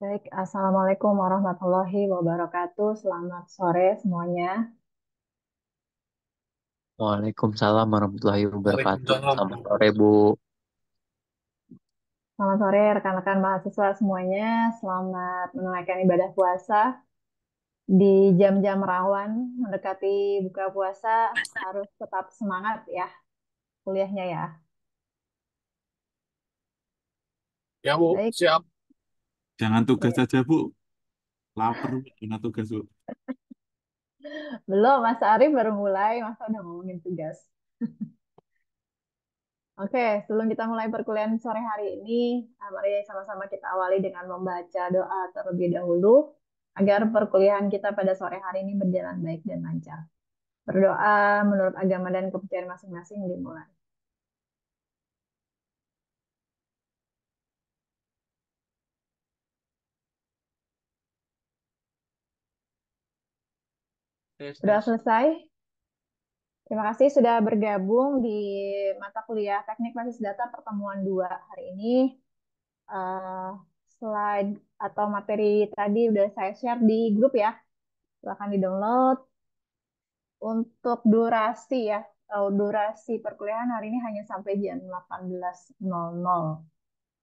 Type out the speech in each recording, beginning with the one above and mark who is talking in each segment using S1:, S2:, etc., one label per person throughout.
S1: Baik, Assalamualaikum warahmatullahi wabarakatuh. Selamat sore semuanya.
S2: Waalaikumsalam warahmatullahi wabarakatuh.
S3: Waalaikumsalam.
S2: Selamat sore, Bu.
S1: Selamat sore rekan-rekan mahasiswa semuanya. Selamat menunaikan ibadah puasa. Di jam-jam rawan mendekati buka puasa harus tetap semangat ya kuliahnya ya.
S3: Ya, Bu,
S1: Baik,
S3: siap.
S4: Jangan tugas
S1: ya.
S4: aja, Bu. Lapar, Bu. Jangan tugas, Bu.
S1: Belum, Mas Arif baru mulai, masa udah ngomongin tugas. Oke, sebelum kita mulai perkuliahan sore hari ini, mari sama-sama kita awali dengan membaca doa terlebih dahulu agar perkuliahan kita pada sore hari ini berjalan baik dan lancar. Berdoa menurut agama dan kepercayaan masing-masing dimulai.
S2: Tes,
S1: Sudah
S2: tes.
S1: selesai? Terima kasih sudah bergabung di mata kuliah Teknik Basis Data pertemuan 2 hari ini. Eh, Slide atau materi tadi udah saya share di grup ya. Silahkan di-download. Untuk durasi ya, durasi perkuliahan hari ini hanya sampai jam 18.00.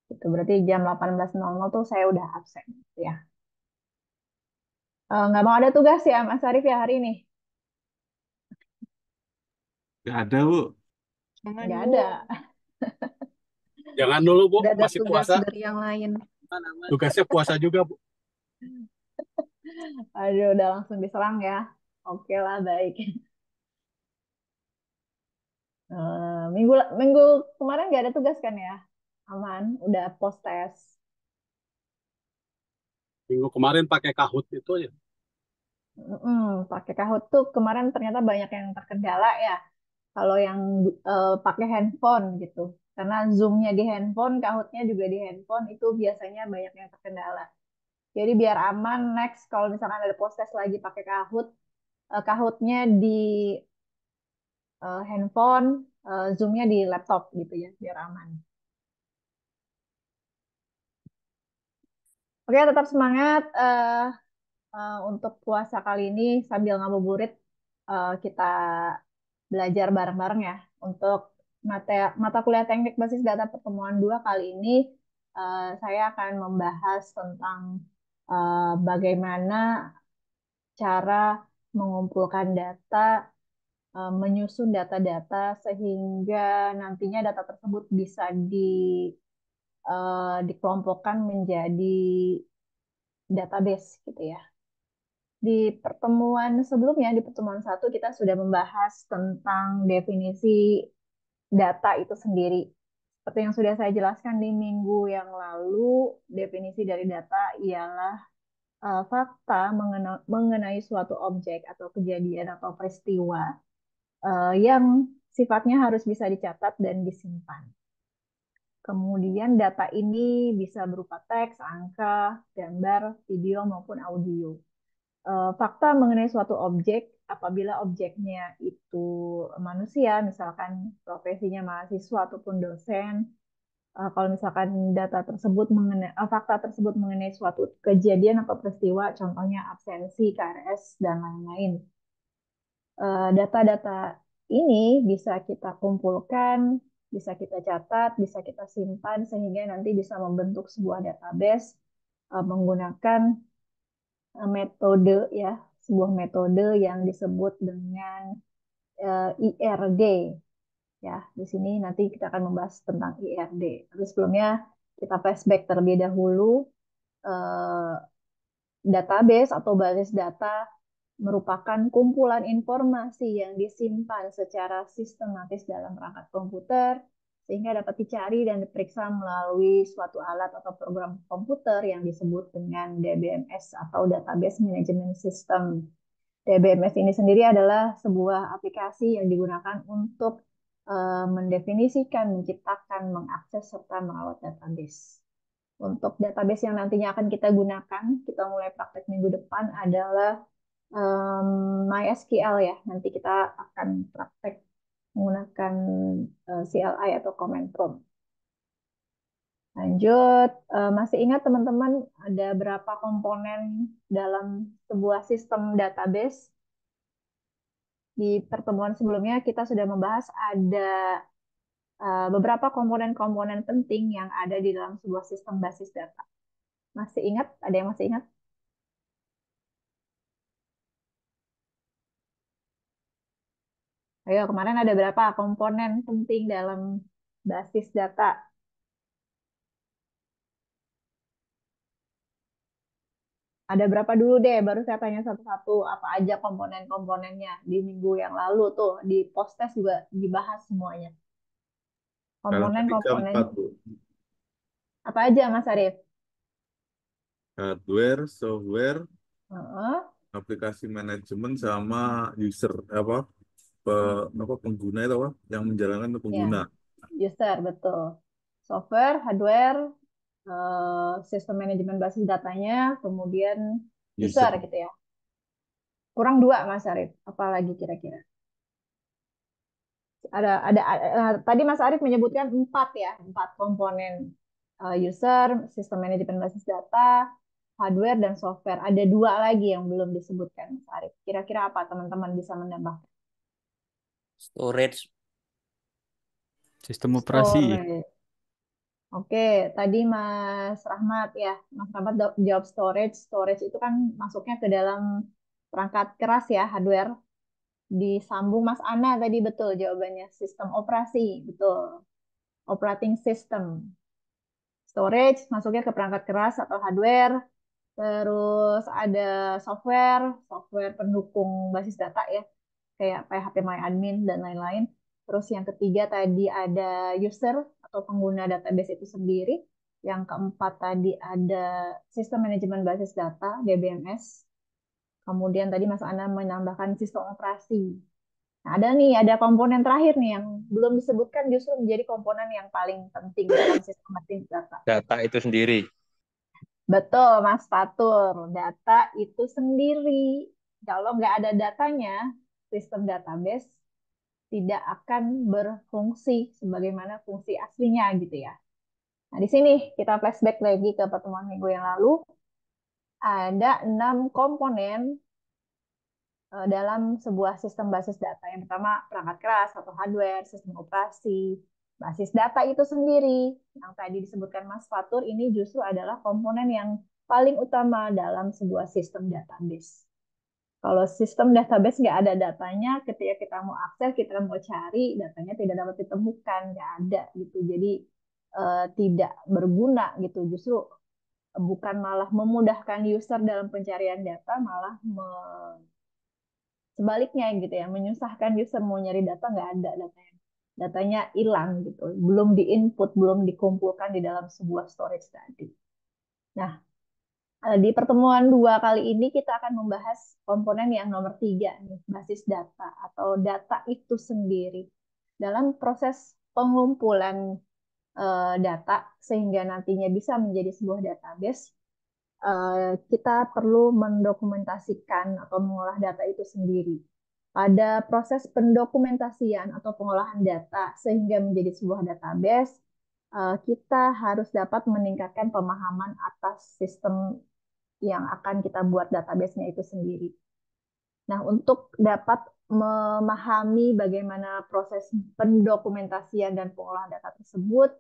S1: Itu berarti jam 18.00 tuh saya udah absen gitu ya. Nggak mau ada tugas ya Mas Arif ya hari ini?
S4: Nggak ada, Bu.
S2: Jangan,
S1: Nggak
S2: Bu.
S1: ada.
S3: Jangan dulu, Bu.
S1: Udah ada
S3: Masih
S1: tugas
S3: puasa.
S1: dari yang lain.
S2: Aman, aman.
S3: Tugasnya puasa juga, Bu.
S1: Aduh, udah langsung diserang ya. Oke lah, baik. Minggu minggu kemarin nggak ada tugas kan ya? Aman, udah post test.
S3: Minggu kemarin pakai Kahoot itu ya.
S1: Pakai Kahoot tuh kemarin ternyata banyak yang terkendala ya. Kalau yang pakai handphone gitu. Karena Zoom-nya di handphone, Kahoot-nya juga di handphone, itu biasanya banyak yang terkendala. Jadi biar aman, next kalau misalkan ada post test lagi pakai Kahoot, Kahoot-nya di handphone, Zoom-nya di laptop gitu ya, biar aman. Oke, tetap semangat untuk puasa kali ini sambil ngabuburit kita belajar bareng-bareng ya. Untuk mata kuliah teknik basis data pertemuan 2 kali ini saya akan membahas tentang bagaimana cara mengumpulkan data, menyusun data-data sehingga nantinya data tersebut bisa dikelompokkan menjadi database gitu ya. Di pertemuan sebelumnya, di pertemuan satu kita sudah membahas tentang definisi data itu sendiri. Seperti yang sudah saya jelaskan di minggu yang lalu, definisi dari data ialah fakta mengenai suatu objek atau kejadian atau peristiwa yang sifatnya harus bisa dicatat dan disimpan. Kemudian data ini bisa berupa teks, angka, gambar, video maupun audio. Fakta mengenai suatu objek apabila objeknya itu manusia, misalkan profesinya mahasiswa ataupun dosen. Kalau misalkan data tersebut mengenai fakta tersebut mengenai suatu kejadian atau peristiwa, contohnya absensi, KRS dan lain-lain. Data-data ini bisa kita kumpulkan, bisa kita catat, bisa kita simpan sehingga nanti bisa membentuk sebuah database menggunakan metode ya, sebuah metode yang disebut dengan IRD ya. Di sini nanti kita akan membahas tentang IRD. Tapi sebelumnya kita flashback terlebih dahulu. Eh, Database atau basis data merupakan kumpulan informasi yang disimpan secara sistematis dalam perangkat komputer sehingga dapat dicari dan diperiksa melalui suatu alat atau program komputer yang disebut dengan DBMS atau Database Management System. DBMS ini sendiri adalah sebuah aplikasi yang digunakan untuk mendefinisikan, menciptakan, mengakses, serta merawat database. Untuk database yang nantinya akan kita gunakan, kita mulai praktek minggu depan adalah MySQL ya. Nanti kita akan praktek menggunakan CLI atau command prompt. Lanjut, masih ingat teman-teman ada berapa komponen dalam sebuah sistem database? Di pertemuan sebelumnya kita sudah membahas ada beberapa komponen-komponen penting yang ada di dalam sebuah sistem basis data. Masih ingat? Ada yang masih ingat? Ayo, kemarin ada berapa komponen penting dalam basis data? Ada berapa dulu deh, baru saya tanya satu-satu apa aja komponen-komponennya. Di minggu yang lalu tuh, di post-test juga dibahas semuanya.
S5: Ada 3,
S1: Komponen-komponen
S5: 4, Bu.
S1: apa aja, Mas Arief?
S5: Hardware, software,
S1: Heeh.
S5: aplikasi manajemen, sama user, pengguna itu apa? Yang menjalankan itu
S1: Ya,
S5: pengguna.
S1: user, betul. Software, hardware, sistem manajemen basis datanya, kemudian user
S5: User.
S1: gitu ya. Kurang dua, Mas Arief. Apalagi kira-kira? Tadi Mas Arief menyebutkan empat ya, empat komponen. User, sistem manajemen basis data, hardware, dan software. Ada dua lagi yang belum disebutkan, Mas Arief. Kira-kira apa teman-teman bisa menambah?
S2: Storage.
S6: Sistem operasi.
S1: Storage. Oke, tadi Mas Rahmat ya, Mas Rahmat jawab storage. Storage itu kan masuknya ke dalam perangkat keras ya, hardware. Disambung Mas Ana tadi betul jawabannya. Sistem operasi, betul. Operating system. Storage masuknya ke perangkat keras atau hardware. Terus ada software, software pendukung basis data ya, kayak PHP MyAdmin dan lain-lain. Terus yang ketiga tadi ada user atau pengguna database itu sendiri. Yang keempat tadi ada sistem manajemen basis data, DBMS. Kemudian tadi Mas Ana menambahkan sistem operasi. Nah, ada komponen terakhir nih yang belum disebutkan justru menjadi komponen yang paling penting dalam sistem basis data.
S2: Data itu sendiri.
S1: Betul, Mas Fatur. Data itu sendiri. Kalau nggak ada datanya, sistem database tidak akan berfungsi sebagaimana fungsi aslinya gitu ya. Nah, di sini kita flashback lagi ke pertemuan minggu yang lalu. Ada 6 komponen dalam sebuah sistem basis data. Yang pertama, perangkat keras atau hardware, sistem operasi, basis data itu sendiri. Yang tadi disebutkan Mas Fatur, ini justru adalah komponen yang paling utama dalam sebuah sistem database. Kalau sistem database nggak ada datanya, ketika kita mau akses, kita mau cari, datanya tidak dapat ditemukan, nggak ada gitu. Jadi tidak berguna gitu. Justru bukan malah memudahkan user dalam pencarian data, malah sebaliknya gitu ya, menyusahkan user mau nyari data, nggak ada datanya. Datanya hilang gitu, belum diinput, belum dikumpulkan di dalam sebuah storage tadi. Nah, di pertemuan 2 kali ini kita akan membahas komponen yang nomor 3 nih, basis data atau data itu sendiri. Dalam proses pengumpulan data sehingga nantinya bisa menjadi sebuah database, kita perlu mendokumentasikan atau mengolah data itu sendiri. Pada proses pendokumentasian atau pengolahan data sehingga menjadi sebuah database, kita harus dapat meningkatkan pemahaman atas sistem yang akan kita buat database-nya itu sendiri. Nah, untuk dapat memahami bagaimana proses pendokumentasian dan pengolahan data tersebut,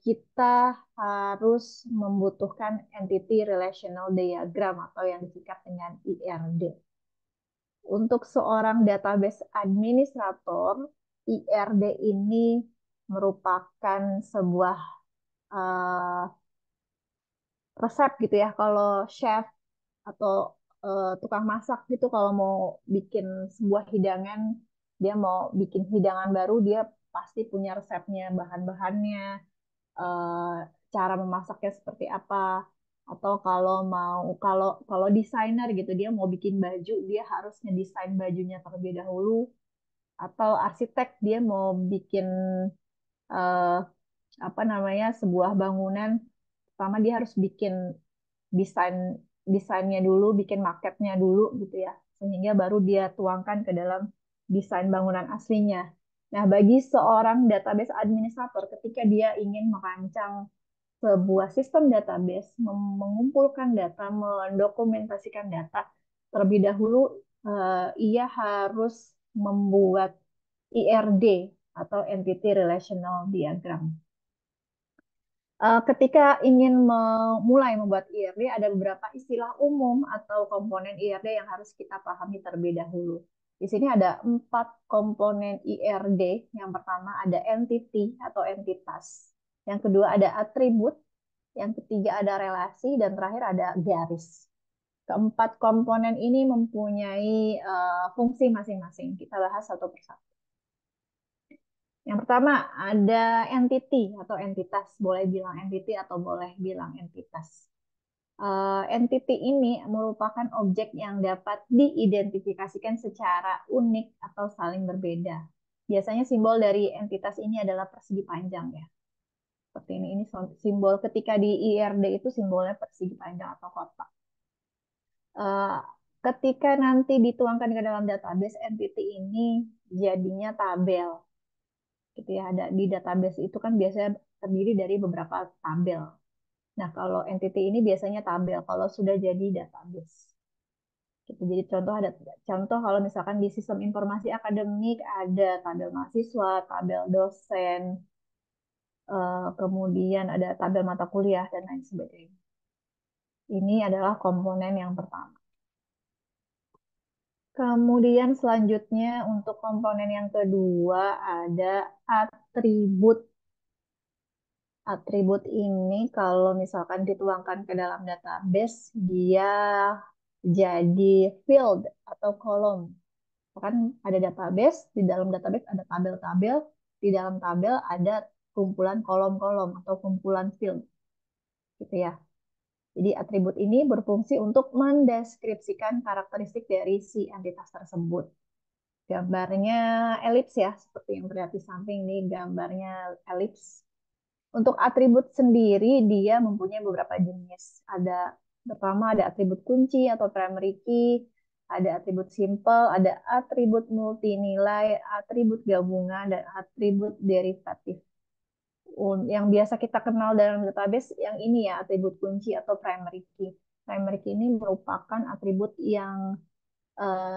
S1: kita harus membutuhkan Entity Relational Diagram atau yang disingkat dengan IRD. Untuk seorang database administrator, IRD ini merupakan sebuah uh, resep gitu ya. Kalau chef atau tukang masak gitu, kalau mau bikin sebuah hidangan, dia mau bikin hidangan baru, dia pasti punya resepnya, bahan-bahannya, eh, cara memasaknya seperti apa. Atau kalau desainer gitu, dia mau bikin baju, dia harus ngedesain bajunya terlebih dahulu. Atau arsitek, dia mau bikin eh, apa namanya sebuah bangunan, pertama dia harus bikin desain desainnya dulu, bikin maketnya dulu gitu ya, sehingga baru dia tuangkan ke dalam desain bangunan aslinya. Nah, bagi seorang database administrator, ketika dia ingin merancang sebuah sistem database, mengumpulkan data, mendokumentasikan data, terlebih dahulu ia harus membuat IRD atau Entity Relational Diagram. Ketika ingin mulai membuat IRD, ada beberapa istilah umum atau komponen IRD yang harus kita pahami terlebih dahulu. Di sini ada 4 komponen IRD. Yang pertama ada entity atau entitas. Yang kedua ada atribut. Yang ketiga ada relasi. Dan terakhir ada garis. Keempat komponen ini mempunyai fungsi masing-masing. Kita bahas satu persatu. Yang pertama ada entity atau entitas, boleh bilang entity atau boleh bilang entitas. Entity ini merupakan objek yang dapat diidentifikasikan secara unik atau saling berbeda. Biasanya simbol dari entitas ini adalah persegi panjang ya. Seperti ini simbol ketika di IRD itu simbolnya persegi panjang atau kotak. Ketika nanti dituangkan ke dalam database, entity ini jadinya tabel. Gitu ya, ada di database itu kan biasanya terdiri dari beberapa tabel. Nah, kalau entity ini biasanya tabel kalau sudah jadi database. Gitu. Jadi contoh kalau misalkan di sistem informasi akademik ada tabel mahasiswa, tabel dosen, kemudian ada tabel mata kuliah dan lain sebagainya. Ini adalah komponen yang pertama. Kemudian selanjutnya untuk komponen yang kedua ada atribut. Atribut ini kalau misalkan dituangkan ke dalam database, dia jadi field atau kolom. Kan ada database, di dalam database ada tabel-tabel, di dalam tabel ada kumpulan kolom-kolom atau kumpulan field. Gitu ya. Jadi atribut ini berfungsi untuk mendeskripsikan karakteristik dari si entitas tersebut. Gambarnya elips ya, seperti yang terlihat di samping ini gambarnya elips. Untuk atribut sendiri dia mempunyai beberapa jenis. Pertama ada atribut kunci atau primary key, ada atribut simple, ada atribut multinilai, atribut gabungan, dan atribut derivatif. Yang biasa kita kenal dalam database yang ini ya, atribut kunci atau primary key. Primary key ini merupakan atribut yang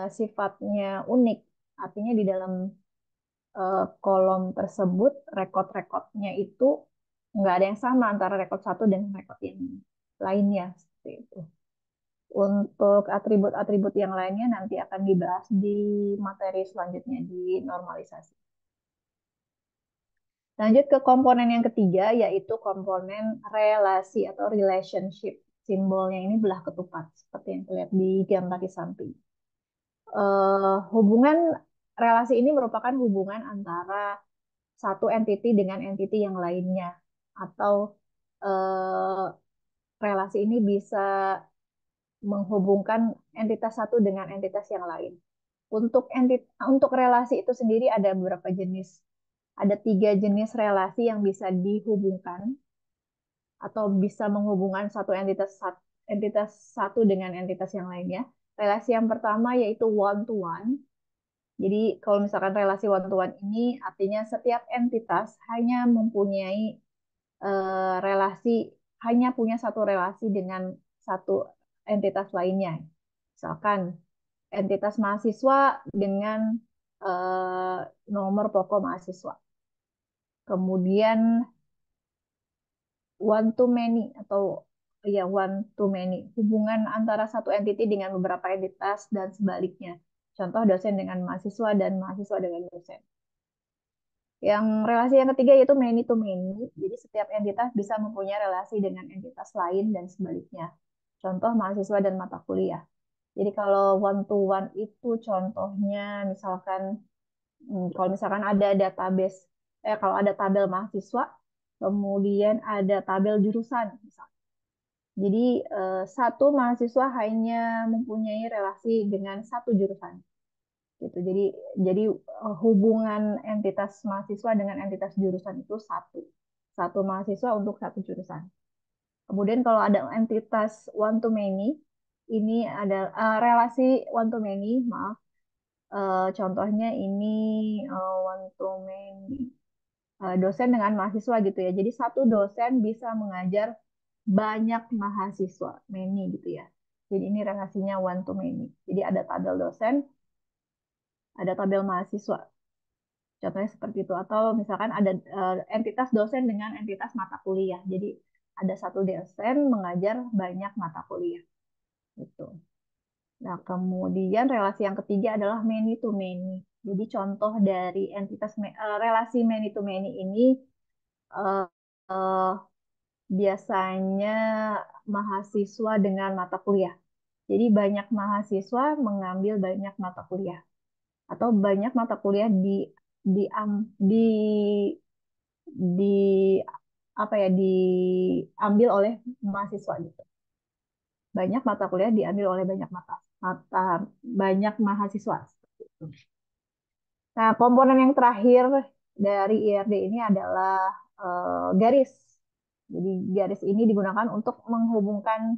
S1: sifatnya unik. Artinya di dalam kolom tersebut, rekod-rekodnya itu nggak ada yang sama antara rekod satu dengan rekod yang lainnya. Seperti itu. Untuk atribut-atribut yang lainnya nanti akan dibahas di materi selanjutnya di normalisasi. Lanjut ke komponen yang ketiga, yaitu komponen relasi atau relationship. Simbolnya ini belah ketupat, seperti yang terlihat di gambar di samping. Hubungan relasi ini merupakan hubungan antara satu entity dengan entity yang lainnya. Atau relasi ini bisa menghubungkan entitas satu dengan entitas yang lain. Untuk relasi itu sendiri ada beberapa jenis. Ada 3 jenis relasi yang bisa dihubungkan atau bisa menghubungkan satu entitas satu dengan entitas yang lainnya. Relasi yang pertama yaitu one to one. Jadi kalau misalkan relasi one to one ini artinya setiap entitas hanya mempunyai hanya punya satu relasi dengan satu entitas lainnya. Misalkan entitas mahasiswa dengan nomor pokok mahasiswa. Kemudian one to many atau ya one to many, hubungan antara satu entity dengan beberapa entitas dan sebaliknya. Contoh dosen dengan mahasiswa dan mahasiswa dengan dosen. Yang relasi yang ketiga yaitu many to many. Jadi setiap entitas bisa mempunyai relasi dengan entitas lain dan sebaliknya. Contoh mahasiswa dan mata kuliah. Jadi kalau one to one itu contohnya misalkan kalau misalkan ada database, kalau ada tabel mahasiswa, kemudian ada tabel jurusan misalkan. Jadi satu mahasiswa hanya mempunyai relasi dengan satu jurusan. Gitu. Jadi hubungan entitas mahasiswa dengan entitas jurusan itu satu mahasiswa untuk satu jurusan. Kemudian kalau ada entitas one to many, ini ada relasi one to many, maaf, Contohnya ini one to many. Dosen dengan mahasiswa gitu ya. Jadi satu dosen bisa mengajar banyak mahasiswa, many gitu ya. Jadi ini relasinya one to many. Jadi ada tabel dosen, ada tabel mahasiswa. Contohnya seperti itu. Atau misalkan ada entitas dosen dengan entitas mata kuliah. Jadi ada satu dosen mengajar banyak mata kuliah. Gitu. Nah, kemudian relasi yang ketiga adalah many to many. Jadi contoh dari relasi many to many ini eh, eh, biasanya mahasiswa dengan mata kuliah. Jadi banyak mahasiswa mengambil banyak mata kuliah atau banyak mata kuliah di di di apa ya diambil oleh mahasiswa gitu. Banyak mata kuliah diambil oleh banyak mahasiswa. Nah, komponen yang terakhir dari IRD ini adalah garis. Jadi garis ini digunakan untuk menghubungkan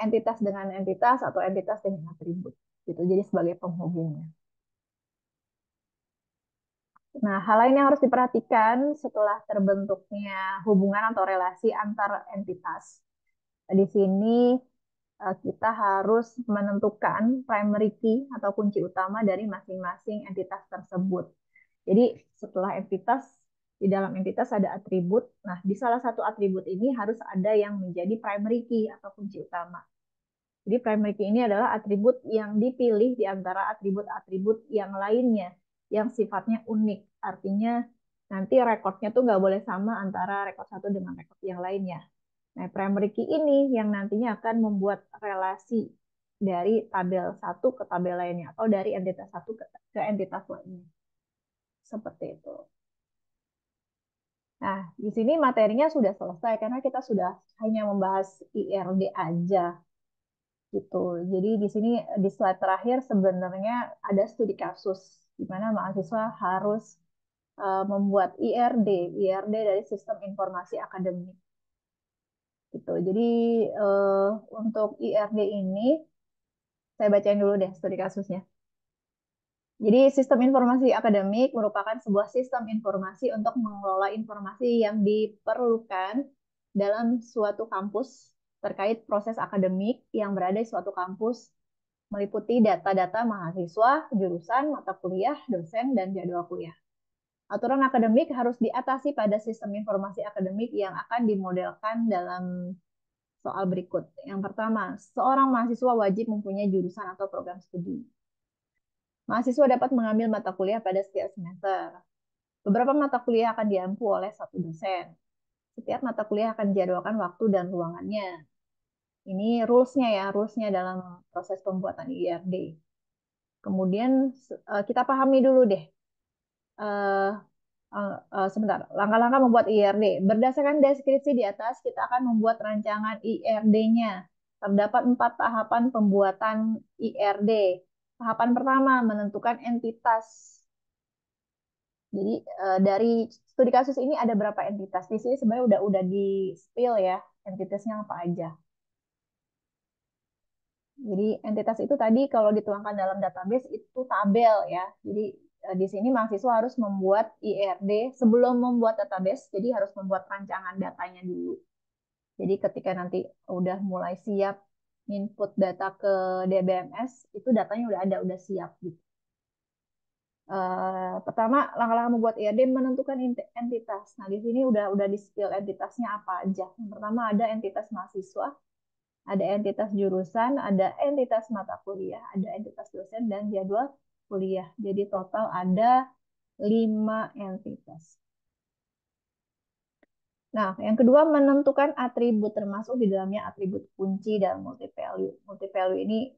S1: entitas dengan entitas atau entitas dengan atribut. Gitu. Jadi sebagai penghubungnya. Nah, hal lain yang harus diperhatikan setelah terbentuknya hubungan atau relasi antar entitas. Di sini kita harus menentukan primary key atau kunci utama dari masing-masing entitas tersebut. Jadi setelah di dalam entitas ada atribut. Nah, di salah satu atribut ini harus ada yang menjadi primary key atau kunci utama. Jadi primary key ini adalah atribut yang dipilih di antara atribut-atribut yang lainnya yang sifatnya unik. Artinya nanti rekodnya tuh nggak boleh sama antara rekod satu dengan rekod yang lainnya. Nah, primary key ini yang nantinya akan membuat relasi dari tabel satu ke tabel lainnya atau dari entitas satu ke entitas lainnya. Seperti itu. Nah, di sini materinya sudah selesai karena kita sudah hanya membahas IRD aja gitu. Jadi di sini di slide terakhir sebenarnya ada studi kasus di mana mahasiswa harus membuat IRD dari sistem informasi akademik. Gitu. Jadi untuk IRD ini saya bacain dulu deh studi kasusnya. Jadi sistem informasi akademik merupakan sebuah sistem informasi untuk mengelola informasi yang diperlukan dalam suatu kampus terkait proses akademik yang berada di suatu kampus, meliputi data-data mahasiswa, jurusan, mata kuliah, dosen, dan jadwal kuliah. Aturan akademik harus diatasi pada sistem informasi akademik yang akan dimodelkan dalam soal berikut. Yang pertama, seorang mahasiswa wajib mempunyai jurusan atau program studi. Mahasiswa dapat mengambil mata kuliah pada setiap semester. Beberapa mata kuliah akan diampu oleh satu dosen. Setiap mata kuliah akan dijadwalkan waktu dan ruangannya. Ini rulesnya dalam proses pembuatan IRD. Kemudian kita pahami dulu deh. Sebentar, langkah-langkah membuat IRD. Berdasarkan deskripsi di atas, kita akan membuat rancangan IRD-nya. Terdapat 4 tahapan pembuatan IRD. Tahapan pertama, menentukan entitas. Jadi dari studi kasus ini ada berapa entitas? Di sini sebenarnya udah di-spill ya, entitasnya apa aja. Jadi entitas itu tadi kalau dituangkan dalam database itu tabel ya. Jadi di sini mahasiswa harus membuat IRD sebelum membuat database, jadi harus membuat rancangan datanya dulu. Jadi ketika nanti udah mulai siap input data ke DBMS, itu datanya udah siap gitu. Pertama, langkah-langkah membuat IRD menentukan entitas. Nah, di sini udah di-spill entitasnya apa aja. Yang pertama ada entitas mahasiswa, ada entitas jurusan, ada entitas mata kuliah, ada entitas dosen, dan jadwal kuliah. Jadi total ada 5 entitas. Nah, yang kedua menentukan atribut, termasuk di dalamnya atribut kunci dan multi-value. Multi-value ini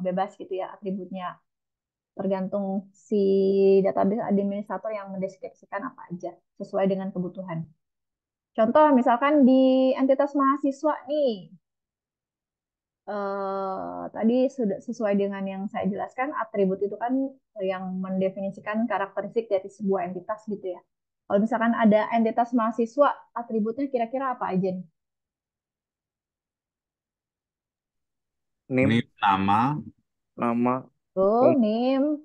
S1: bebas gitu ya atributnya. Tergantung si database administrator yang mendeskripsikan apa aja, sesuai dengan kebutuhan. Contoh, misalkan di entitas mahasiswa nih, tadi sudah sesuai dengan yang saya jelaskan, atribut itu kan yang mendefinisikan karakteristik dari sebuah entitas gitu ya. Kalau misalkan ada entitas mahasiswa, atributnya kira-kira apa aja nih?
S2: NIM,
S4: Ini nama,
S2: nama,
S1: Tuh, NIM,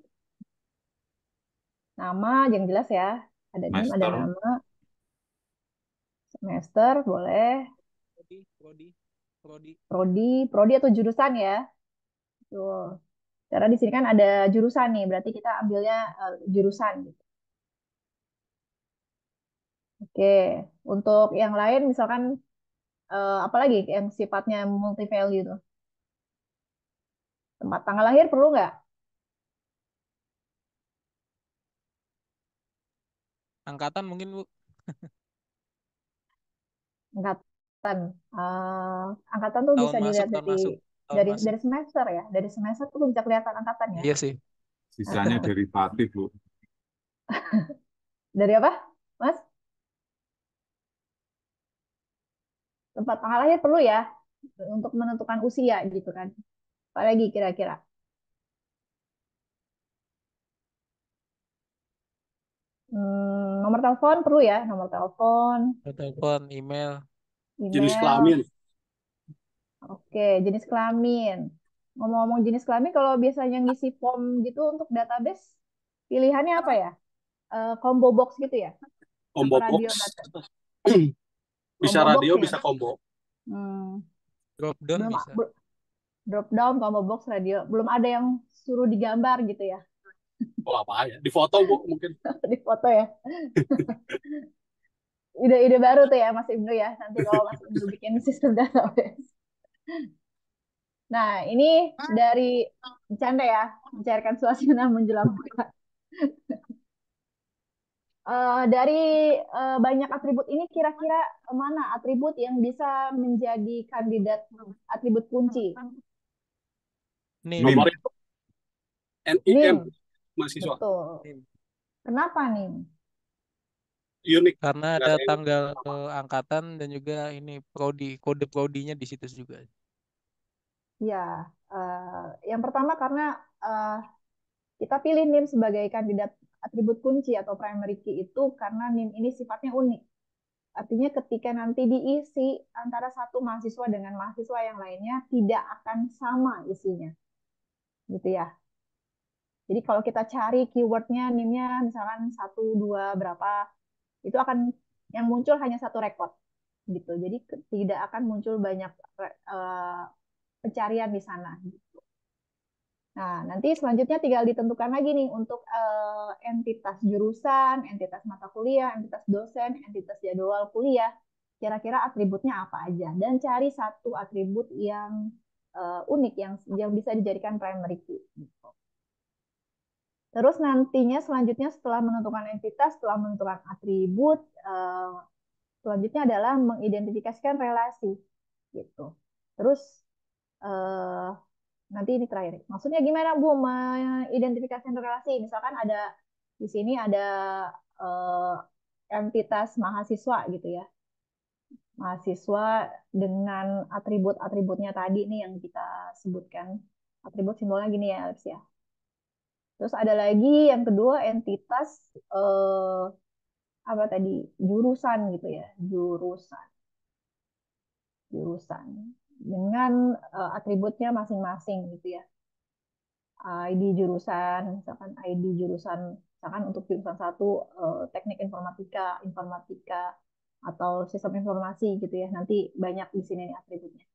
S1: Nama yang jelas ya. Ada NIM, ada
S4: Master.
S1: nama, semester, boleh. Prodi atau jurusan ya. Tuh. Karena di sini kan ada jurusan nih, berarti kita ambilnya jurusan gitu. Oke, untuk yang lain misalkan apalagi yang sifatnya multi value itu. Tempat tanggal lahir perlu nggak?
S7: Angkatan mungkin, Bu.
S1: Angkatan. Angkatan tuh bisa dilihat
S7: Tahun masuk.
S1: dari semester ya. Dari semester tuh bisa kelihatan angkatan ya.
S7: Iya sih.
S4: Sisanya derivatif, Bu.
S1: Dari apa, Mas? Tempat tanggal lahir perlu ya untuk menentukan usia gitu kan. Apalagi kira-kira. Nomor telepon perlu ya, nomor telepon,
S7: Telepon, email.
S3: Jenis
S1: email.
S3: kelamin.
S1: Oke, jenis kelamin. Ngomong-ngomong jenis kelamin, kalau biasanya ngisi form gitu untuk database, pilihannya apa ya? Combo box gitu ya?
S3: Combo
S1: Apa radio
S3: box.
S1: data?
S3: Bisa
S1: Combo box
S3: radio,
S1: ya?
S3: bisa combo.
S1: Hmm,
S7: Drop down
S1: belum
S7: bisa.
S1: drop down, combo box, radio. Belum ada yang suruh digambar gitu ya?
S3: Oh, apa ya? Di foto, Bu, mungkin.
S1: Di foto ya? Ide-ide baru tuh ya Mas Ibnu ya. Nanti kalau Mas Ibnu bikin sistem database. Nah, ini dari bercanda ya, mencairkan suasana menjelang buka. Dari banyak atribut ini, kira-kira mana atribut yang bisa menjadi kandidat atribut kunci?
S7: Nih,
S3: Nomor itu NIM,
S1: NIM,
S3: mahasiswa.
S1: betul. Kenapa nih?
S3: Unik.
S7: karena
S3: Nggak
S7: ada
S3: ada yang
S7: tanggal angkatan dan juga ini prodi, kode prodinya di situ juga.
S1: Ya, yang pertama karena eh, kita pilih NIM sebagai kandidat atribut kunci atau primary key itu karena NIM ini sifatnya unik. Artinya ketika nanti diisi antara satu mahasiswa dengan mahasiswa yang lainnya tidak akan sama isinya, gitu ya. Jadi kalau kita cari keywordnya, NIM-nya misalkan satu, dua, berapa, itu akan yang muncul hanya satu rekod, gitu. Jadi tidak akan muncul banyak pencarian di sana. Nah, nanti selanjutnya tinggal ditentukan lagi nih untuk entitas jurusan, entitas mata kuliah, entitas dosen, entitas jadwal kuliah. Kira-kira atributnya apa aja dan cari satu atribut yang unik yang bisa dijadikan primary key. Terus nantinya selanjutnya setelah menentukan entitas, setelah menentukan atribut, selanjutnya adalah mengidentifikasikan relasi gitu. Terus eh, nanti ini terakhir. Maksudnya gimana Bu mengidentifikasikan relasi? Misalkan ada di sini ada eh, entitas mahasiswa gitu ya. Mahasiswa dengan atribut-atributnya tadi nih yang kita sebutkan. Atribut simbolnya gini ya, Alex ya. Terus ada lagi yang kedua entitas eh, apa tadi? Jurusan gitu ya, jurusan. Jurusan dengan atributnya masing-masing gitu ya. ID jurusan, misalkan ID jurusan, misalkan untuk jurusan satu teknik informatika, informatika atau sistem informasi gitu ya. Nanti banyak di sini nih atributnya.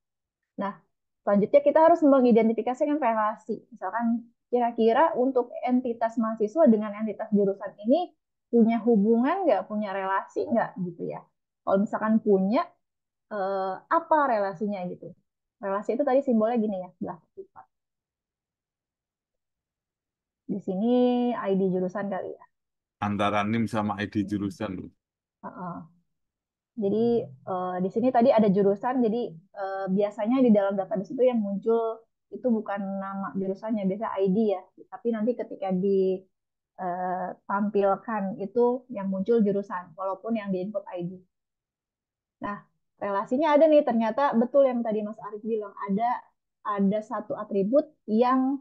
S1: Nah, selanjutnya kita harus mengidentifikasikan relasi. Misalkan kira-kira untuk entitas mahasiswa dengan entitas jurusan ini punya hubungan nggak, punya relasi nggak gitu ya. Kalau misalkan punya, apa relasinya gitu. Relasi itu tadi simbolnya gini ya, belah ketipak. Di sini ID jurusan kali ya.
S4: Antara NIM sama ID jurusan, Bu.
S1: Heeh. Jadi di sini tadi ada jurusan, jadi biasanya di dalam database itu yang muncul itu bukan nama jurusannya, biasa ID ya. Tapi nanti ketika ditampilkan itu yang muncul jurusan, walaupun yang di input ID. Nah, relasinya ada nih, ternyata betul yang tadi Mas Arief bilang, ada satu atribut yang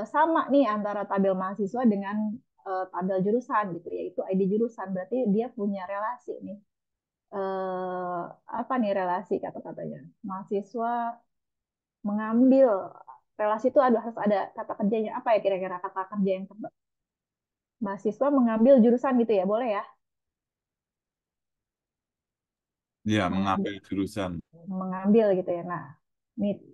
S1: sama nih antara tabel mahasiswa dengan tabel jurusan gitu, yaitu ID jurusan. Berarti dia punya relasi nih. Apa nih relasi kata-katanya? Mahasiswa mengambil relasi itu harus ada kata kerjanya apa ya kira-kira kata kerja yang tepat? mahasiswa mengambil jurusan gitu ya, boleh ya?
S4: Ya,
S1: Mengambil,
S4: mengambil jurusan.
S1: mengambil gitu ya. Nah,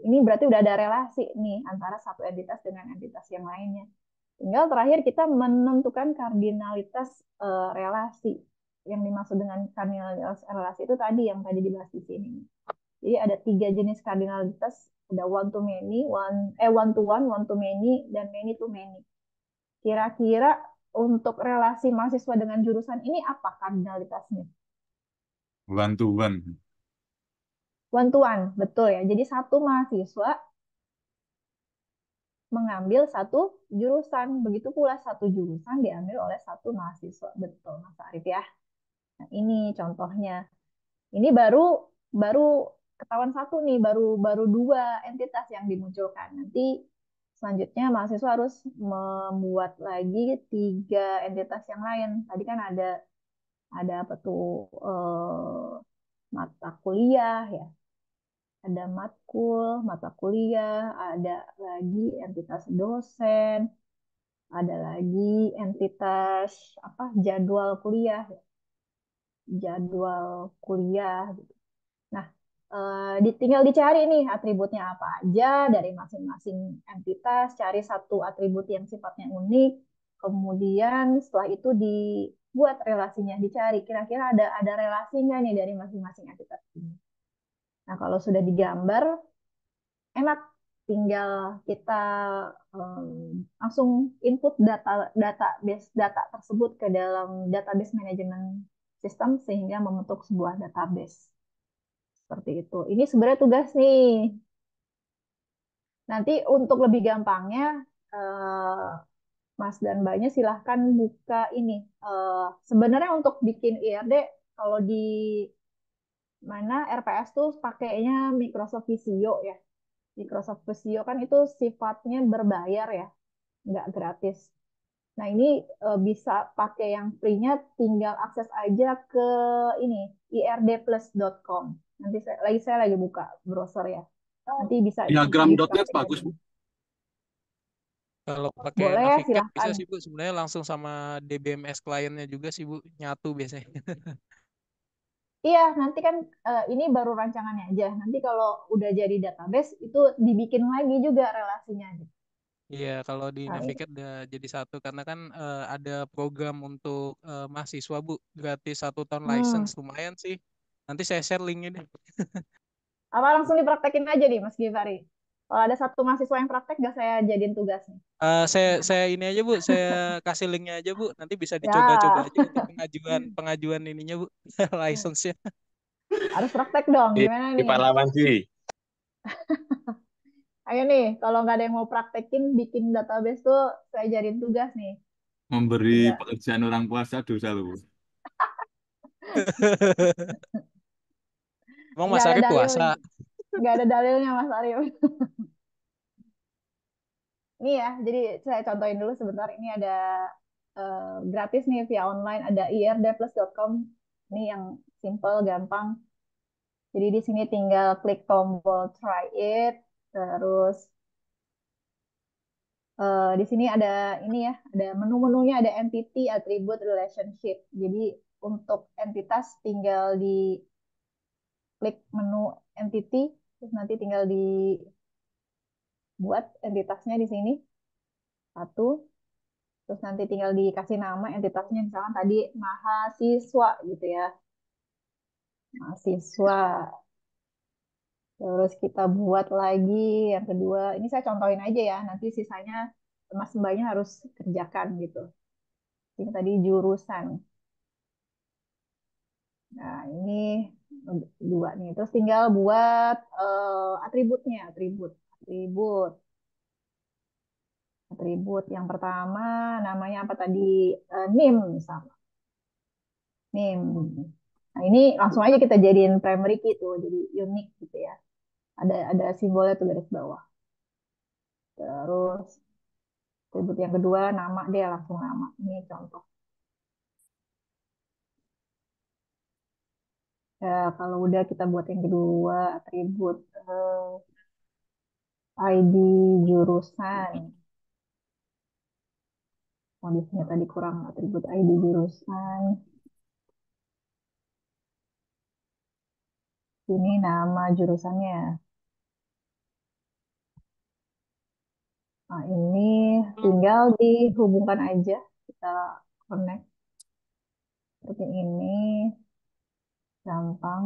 S1: ini berarti udah ada relasi nih antara satu entitas dengan entitas yang lainnya. Tinggal terakhir kita menentukan kardinalitas relasi. Yang dimaksud dengan kardinalitas relasi itu tadi yang tadi dibahas di sini. Jadi ada 3 jenis kardinalitas, ada one to many, one to one to many, dan many to many. Kira-kira untuk relasi mahasiswa dengan jurusan ini apa kardinalitasnya?
S4: One to one.
S1: One to one, betul ya. Jadi satu mahasiswa mengambil satu jurusan. Begitu pula satu jurusan diambil oleh satu mahasiswa. Betul, Mas Arif ya. Nah, ini contohnya. Ini baru baru ketahuan satu nih, baru baru 2 entitas yang dimunculkan. Nanti selanjutnya mahasiswa harus membuat lagi 3 entitas yang lain. Tadi kan ada apa tuh mata kuliah ya, ada matkul, mata kuliah, ada lagi entitas dosen, ada lagi entitas apa jadwal kuliah, jadwal kuliah gitu. Nah, tinggal dicari nih atributnya apa aja dari masing-masing entitas, cari satu atribut yang sifatnya unik, kemudian setelah itu dibuat relasinya, dicari kira-kira ada relasi nggak nih dari masing-masing entitas ini. Nah, kalau sudah digambar, enak, tinggal kita langsung input data tersebut ke dalam database management system sehingga membentuk sebuah database. Seperti itu. Ini sebenarnya tugas nih. Nanti untuk lebih gampangnya, Mas dan Mbaknya silahkan buka ini. Sebenarnya untuk bikin IRD, kalau di mana RPS tuh pakainya Microsoft Visio ya. Microsoft Visio kan itu sifatnya berbayar ya, nggak gratis. Nah, ini bisa pakai yang free-nya, tinggal akses aja ke ini, irdplus.com. Nanti saya lagi buka browser ya. Nanti bisa
S3: Diagram.net
S1: dipraktekin.
S3: bagus, Bu.
S7: Kalau pakai
S1: Boleh,
S7: Navicat bisa
S1: silahkan.
S7: sih Bu, sebenarnya langsung sama DBMS kliennya juga sih Bu, nyatu biasanya.
S1: Iya, nanti kan ini baru rancangannya aja. Nanti kalau udah jadi database, itu dibikin lagi juga relasinya gitu.
S7: Iya, kalau di
S1: Nah, ini,
S7: Navicat udah jadi satu karena kan ada program untuk mahasiswa Bu, gratis 1 tahun license, lumayan sih. Nanti saya share linknya deh.
S1: apa langsung dipraktekin aja nih, Mas Givari. Kalau ada satu mahasiswa yang praktek, gak saya jadiin tugas nih.
S7: Saya ini aja Bu, saya kasih linknya aja Bu, nanti bisa dicoba-coba
S1: Ya,
S7: aja untuk pengajuan ininya Bu, license-nya.
S1: harus praktek dong.
S2: Di,
S1: Gimana
S2: di
S1: nih?
S2: Pahlawan sih.
S1: Ayo nih, kalau nggak ada yang mau praktekin bikin database tuh, saya jadiin tugas nih.
S4: Memberi
S1: Tinggal.
S4: pekerjaan orang puasa dosa loh.
S7: Emang
S1: Nggak
S7: Mas
S1: ada
S7: Arif
S1: dalil,
S7: puasa?
S1: nggak ada dalilnya Mas Arif. Ini ya, jadi saya contohin dulu sebentar. Ini ada gratis nih via online, ada irdplus.com. Ini yang simple, gampang. Jadi di sini tinggal klik tombol try it, terus di sini ada ini ya, ada menu-menunya, ada entity, attribute, relationship. Jadi untuk entitas tinggal di klik menu entity, terus nanti tinggal dibuat entitasnya di sini satu, terus nanti tinggal dikasih nama entitasnya, misalkan tadi mahasiswa gitu ya, mahasiswa. Terus kita buat lagi yang kedua, ini saya contohin aja ya, nanti sisanya Mas Mbaknya harus kerjakan gitu. Ini tadi jurusan. Nah, ini dua nih. Terus tinggal buat atributnya, atribut. Atribut yang pertama namanya apa tadi? NIM misalnya. NIM. Nah, ini langsung aja kita jadiin primary key tuh, jadi unik gitu ya. Ada simbolnya tuh garis bawah. Terus atribut yang kedua nama deh, langsung nama. Ini contoh. Ya, kalau udah kita buat yang kedua atribut ID jurusan. Oh, di sini tadi kurang atribut ID jurusan. Ini nama jurusannya. Nah, ini tinggal dihubungkan aja. Kita connect seperti ini. Gampang.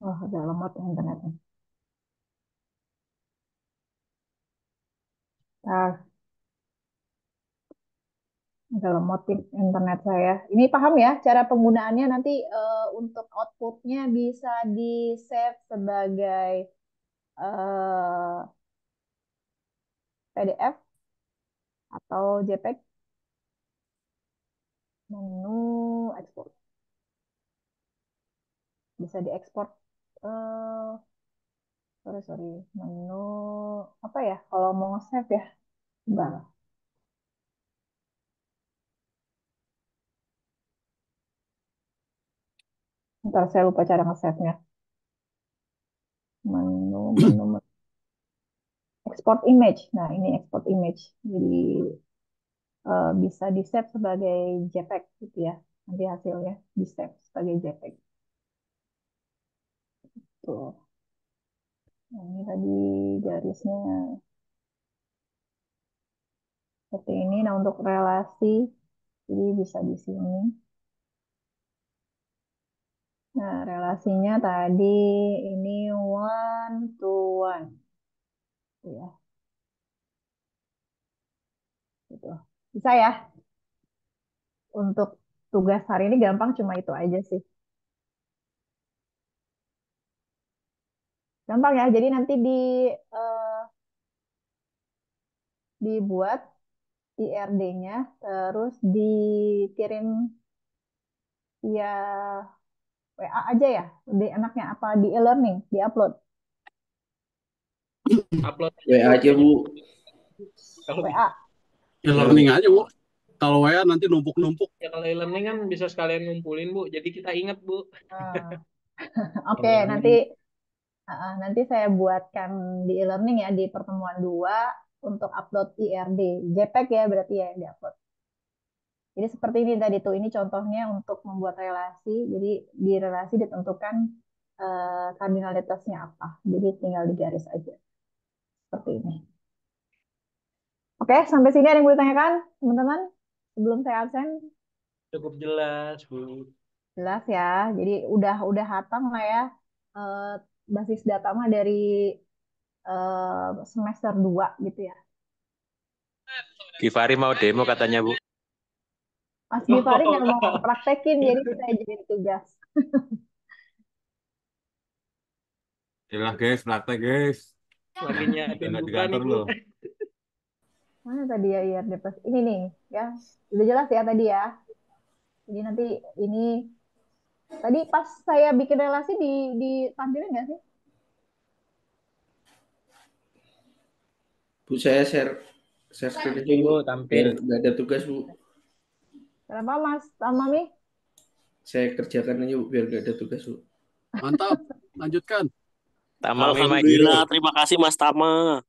S1: Oh, udah lemot internetnya. Nah, udah lemot internet saya. Ini paham ya cara penggunaannya nanti untuk outputnya bisa di-save sebagai PDF atau JPEG. Menu ekspor. Bisa diekspor. Sorry. Menu apa ya? Kalau mau nge-save ya. Bentar. Ntar saya lupa cara nge-save-nya. Menu. Export image. Nah, ini export image. Jadi bisa di-save sebagai JPEG gitu ya. Nanti hasilnya di-save sebagai JPEG. Tuh. Nah, ini tadi garisnya seperti ini. Nah, untuk relasi, jadi bisa di sini. Nah, relasinya tadi ini one to one. Ya, gitu. Bisa ya? Untuk tugas hari ini gampang, cuma itu aja sih. Gampang ya, jadi nanti eh, dibuat IRD-nya, terus dikirim via WA aja ya? Lebih enaknya apa di e-learning, di-upload?
S2: Upload
S8: WA aja Bu.
S2: kalau
S1: WA.
S3: E-learning aja, Bu. Kalau WA nanti numpuk-numpuk.
S2: ya kalau e-learning kan bisa sekalian ngumpulin Bu. Jadi kita ingat Bu.
S1: Nah, Oke, nanti saya buatkan di e-learning ya di pertemuan 2 untuk upload IRD. JPEG ya berarti ya yang diupload. Jadi seperti ini tadi tuh, ini contohnya untuk membuat relasi. Jadi di relasi ditentukan kardinalitasnya apa. Jadi tinggal digaris aja. Seperti ini. Oke, sampai sini ada yang mau ditanyakan, teman-teman? Sebelum saya absen,
S2: Cukup jelas Bu.
S1: jelas ya. Jadi udah hatam lah ya. Eh, basis data mah dari semester 2 gitu ya.
S9: Givari mau demo katanya Bu.
S1: Mas Givari nggak mau praktekin, jadi saya jadi tugas.
S4: Yalah guys, praktek guys.
S2: Lagi nyiapin
S4: Jangan di
S2: buka nih
S4: kantor
S2: Bu.
S4: loh.
S1: Mana tadi ya IRD plus? Ini nih, ya. Udah jelas ya tadi ya. Jadi nanti ini, tadi pas saya bikin relasi ditampilin nggak sih?
S8: Bu saya share screen aja Bu.
S2: Bu,
S8: Biar
S2: tampil.
S8: nggak ada tugas Bu.
S1: Kenapa Mas Mami?
S8: Saya kerjakan aja Bu biar nggak ada tugas Bu.
S3: Mantap. Lanjutkan.
S9: Tamami my
S10: Alhamdulillah,
S9: hero.
S10: terima kasih Mas Tama.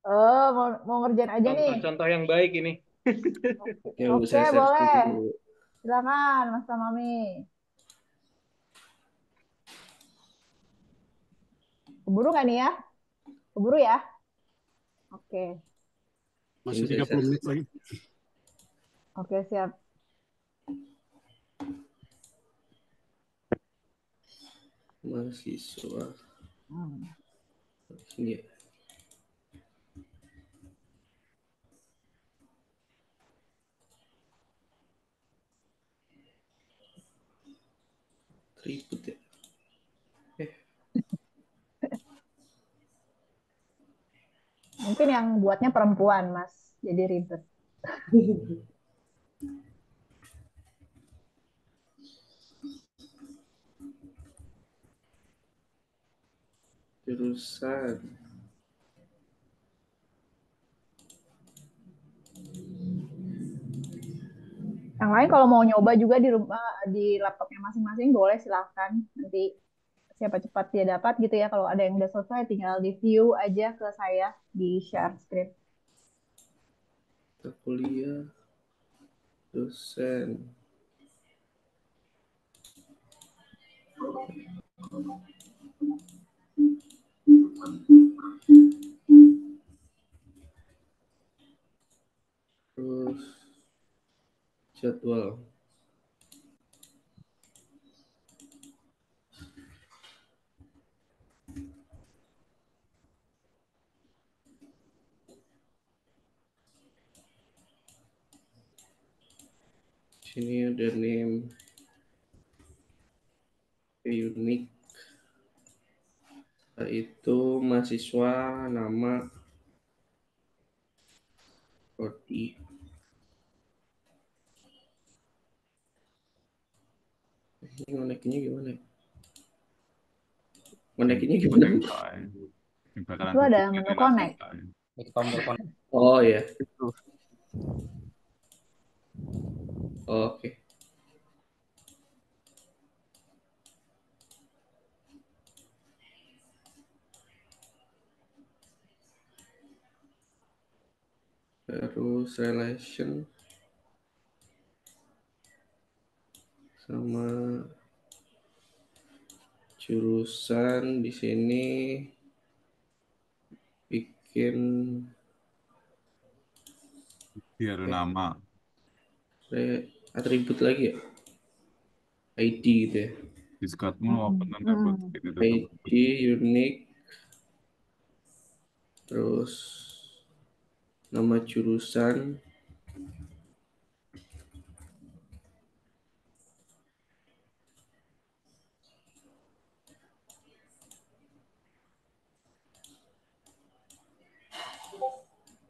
S1: Oh, mau ngerjain aja nih.
S2: Contoh yang baik ini.
S8: Ya Bu,
S1: Oke,
S8: saya share
S1: boleh.
S8: screen dulu.
S1: Silakan Mas Mami. Keburu kan nih ya? Keburu ya? Oke.
S3: Masih
S8: Ini saya
S3: 30 menit lagi.
S1: Oke, siap.
S8: Mahasiswa.
S1: Hmm.
S8: Sini ya. Ribut ya.
S1: Mungkin yang buatnya perempuan, Mas. Jadi ribet.
S8: Jurusan.
S1: Yang lain kalau mau nyoba juga di rumah, di laptopnya masing-masing boleh silahkan. Nanti siapa cepat dia dapat gitu ya. Kalau ada yang udah selesai tinggal di view aja ke saya di share screen.
S8: Mata kuliah, dosen. Terus jadwal. Sini ada name, unique. Itu mahasiswa, nama, prodi. Ini ngoneknya gimana? Ngoneknya gimana?
S4: Ini bakalan
S1: Itu ada
S4: hubungin
S1: menu
S4: langsung,
S1: connect.
S4: Pak.
S8: Oh ya. Oke. Terus relation sama jurusan di sini bikin
S4: Biar nama.
S8: atribut lagi ya, ID gitu ya.
S4: Discordmu open dan dapat itu tuh.
S8: ID unique, terus nama jurusan,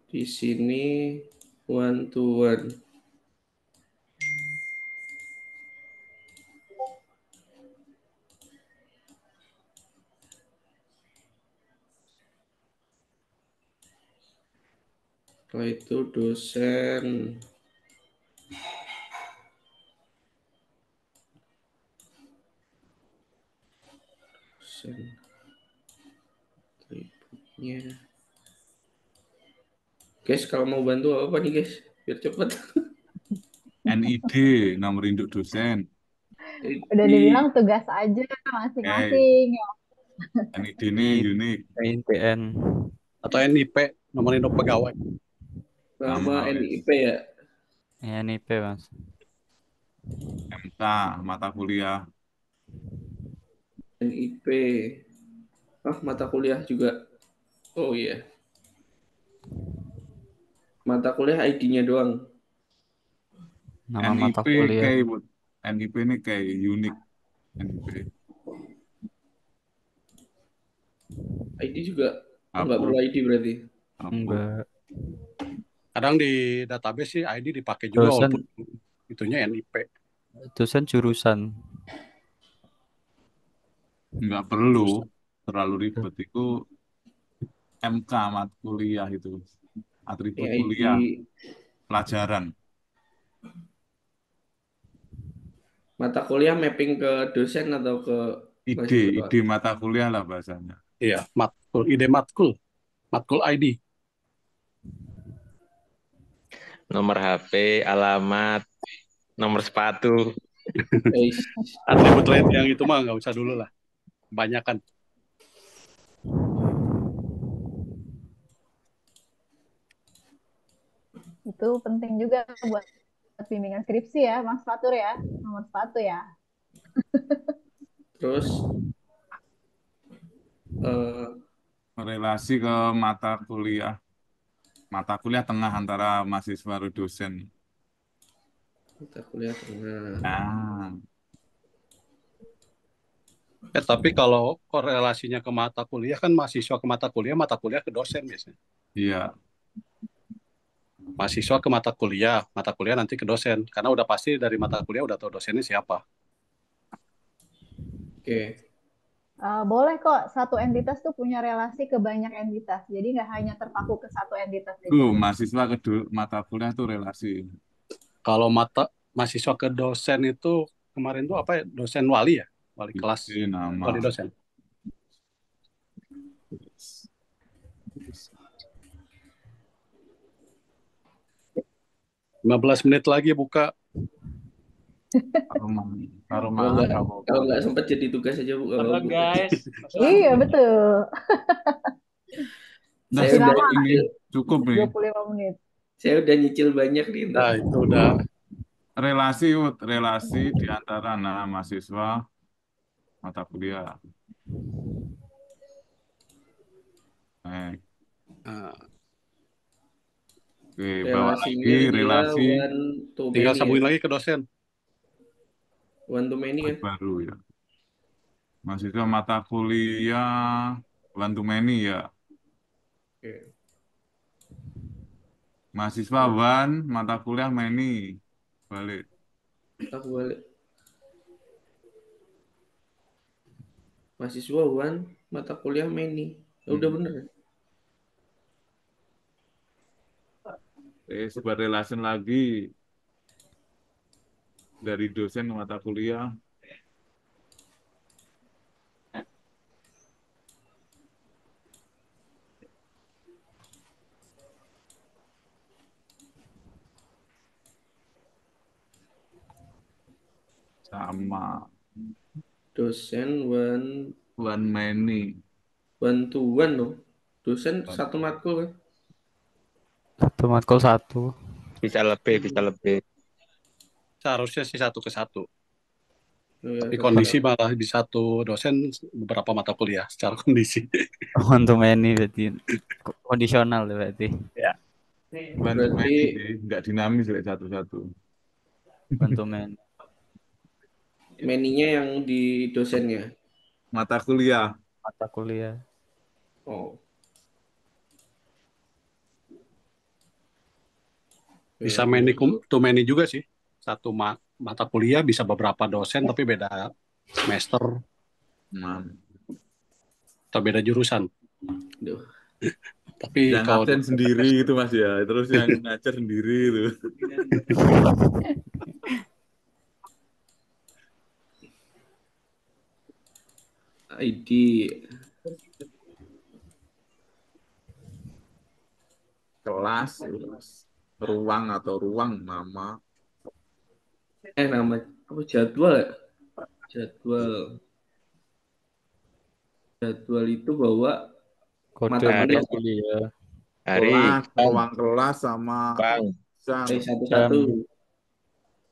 S8: di sini one to one. Setelah itu dosen, atributnya. Guys, kalau mau bantu apa nih guys? Biar cepat.
S4: NID, nomor induk dosen.
S1: Udah dibilang tugas aja masing-masing. Ya.
S4: NID ini unik.
S6: INPN.
S3: Atau NIP, nomor induk pegawai.
S8: Nama NIP ya?
S6: NIP, Mas.
S4: MK, mata kuliah.
S8: NIP. Mata kuliah juga. Oh iya. Mata kuliah ID-nya doang.
S6: Nama
S4: NIP
S6: mata kuliah.
S4: NIP ini kayak unik. NIP.
S8: ID juga nggak perlu ID berarti.
S6: Enggak.
S3: Kadang di database sih ID dipakai juga
S6: Dosen.
S3: walaupun itunya NIP.
S6: Dosen jurusan.
S4: Nggak perlu terlalu ribet. Itu MK mata kuliah itu. Atribut
S8: ID.
S4: kuliah. Pelajaran.
S8: Mata kuliah mapping ke dosen atau ke
S4: Ide mata kuliah lah bahasanya.
S3: Iya, matkul, ide matkul. Matkul ID.
S9: Nomor HP, alamat, nomor sepatu.
S3: Atribut lain yang itu mah nggak usah dulu lah. Kebanyakan.
S1: Itu penting juga buat bimbingan skripsi ya, Mas Fatur ya, nomor sepatu ya.
S8: Terus
S4: relasi ke mata kuliah. Mata kuliah tengah antara mahasiswa dan dosen.
S8: Mata kuliah tengah.
S4: Nah.
S3: Tapi kalau korelasinya ke mata kuliah kan mahasiswa ke mata kuliah ke dosen biasanya.
S4: Iya.
S3: Mahasiswa ke mata kuliah nanti ke dosen. Karena udah pasti dari mata kuliah udah tahu dosennya siapa.
S8: Oke.
S1: Boleh kok satu entitas tuh punya relasi ke banyak entitas. Jadi nggak hanya terpaku ke satu entitas.
S4: Mahasiswa ke mata kuliah tuh relasi.
S3: Kalau mahasiswa ke dosen itu kemarin tuh apa ya? Dosen wali ya? wali kelas,
S4: Isi nama.
S3: wali dosen. 15 menit lagi buka.
S4: Kalau
S8: Kalau nggak
S4: apa?
S8: kalau nggak sempat jadi tugas aja Bu kalau
S2: Halo
S8: Bu.
S2: guys.
S1: Iya, betul.
S4: Nah,
S1: Masih lama
S4: ini cukup nih.
S1: 25 menit.
S8: Saya udah nyicil banyak nih
S3: Nah,
S8: ntar.
S3: itu udah.
S4: Relasi di antara mahasiswa mata kuliah.
S3: Nah,
S4: Oke, bawa
S8: Relasinya
S4: lagi
S8: dia
S4: relasi
S8: one to
S3: tinggal
S8: many
S3: sambungin
S8: ya.
S3: lagi ke dosen.
S8: One to many kan.
S4: baru ya. Mahasiswa mata kuliah one to many ya.
S8: Oke.
S4: Mahasiswa one mata kuliah many. Balik.
S8: Aku balik. Mahasiswa one mata kuliah many. Ya udah bener.
S4: Sebuah relasi lagi dari dosen ke mata kuliah. Sama
S8: Dosen
S4: one many.
S8: one to one loh. Dosen satu matkul kan.
S6: Satu matkul satu.
S9: Bisa lebih, bisa lebih.
S3: Seharusnya sih 1 ke 1.
S8: Oh, ya,
S3: Tapi
S8: satu
S3: kondisi
S8: satu.
S3: malah di satu dosen beberapa mata kuliah secara kondisi.
S6: One to many berarti. Kondisional berarti.
S3: Ya.
S4: One to
S8: Berarti
S4: many sih, nggak dinamis kayak satu-satu.
S6: One to many.
S8: many-nya yang di dosennya.
S4: Mata kuliah.
S6: Mata kuliah.
S8: Oh.
S3: Bisa many to many juga sih. Satu mata kuliah bisa beberapa dosen tapi beda semester atau beda jurusan.
S8: Duh.
S3: Tapi
S5: Yang
S3: kalau
S5: absen sendiri itu Mas ya, terus yang ngajar sendiri itu.
S8: ID
S5: Kelas, ruang atau ruang nama.
S8: nama apa jadwal ya? Jadwal itu bawa
S6: Kode
S8: mata
S9: Hari.
S8: kuliah
S6: kuliah.
S9: Hari.
S5: Kelas, ruang kelas sama
S9: Bang.
S5: jam.
S8: satu-satu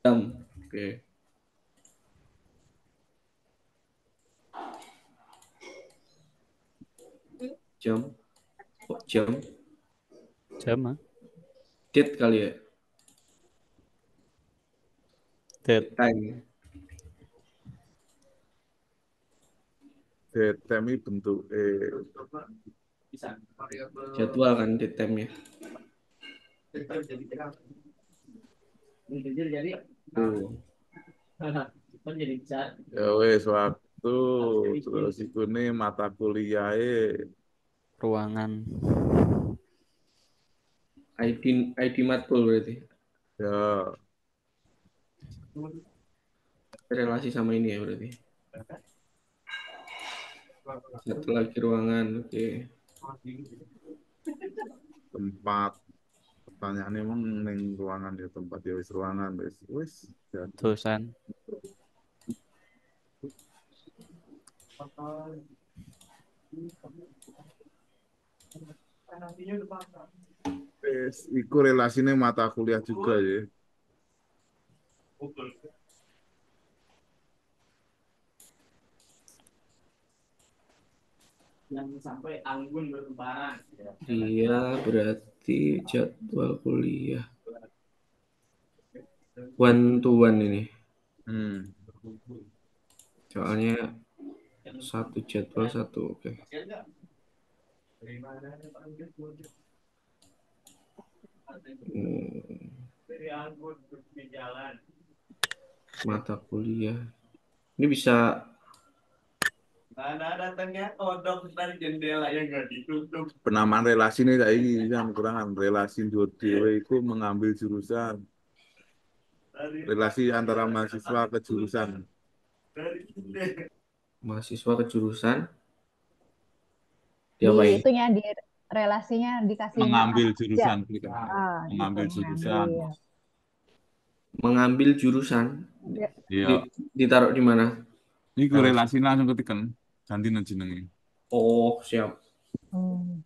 S8: jam. Oke. Jam. Kok jam?
S6: Jam ah.
S8: Date kali ya.
S6: Date.
S8: Time.
S5: Detemi bentuk
S8: Jadwal kan date time-nya.
S5: Ya wes waktu terus iku nih mata kuliah
S6: Ruangan.
S8: ID matkul berarti.
S5: ya
S8: Relasi sama ini ya berarti. Satu lagi ruangan. Oke.
S5: tempat pertanyaannya emang neng ruangan ya tempat ya wis ruangan wis ya.
S6: Dosen.
S5: Wis iku relasine mata kuliah juga ya.
S2: Sampai anggun bertebaran.
S8: Dia berarti jadwal kuliah one to one ini. Soalnya satu jadwal satu. Oke. Mata kuliah. Ini bisa
S2: datangnya kodok dari jendela yang nggak ditutup.
S5: Penamaan relasi nih saiki yang kurangan relasi dhewe iku mengambil jurusan. Relasi antara mahasiswa ke jurusan.
S8: Mahasiswa kejurusan
S1: Di
S8: diapain?
S1: itunya, di relasinya dikasih mata
S4: Mengambil
S1: kerja.
S4: jurusan gitu.
S1: Gitu,
S4: Mengambil jurusan.
S1: mengambil.
S8: Mengambil jurusan
S1: Ya.
S4: Iya.
S8: ditaruh di mana?
S4: Iku
S8: Relasi.
S4: relasi langsung ketikan. Ganti jenenge.
S8: Oh, siap.
S1: Hmm.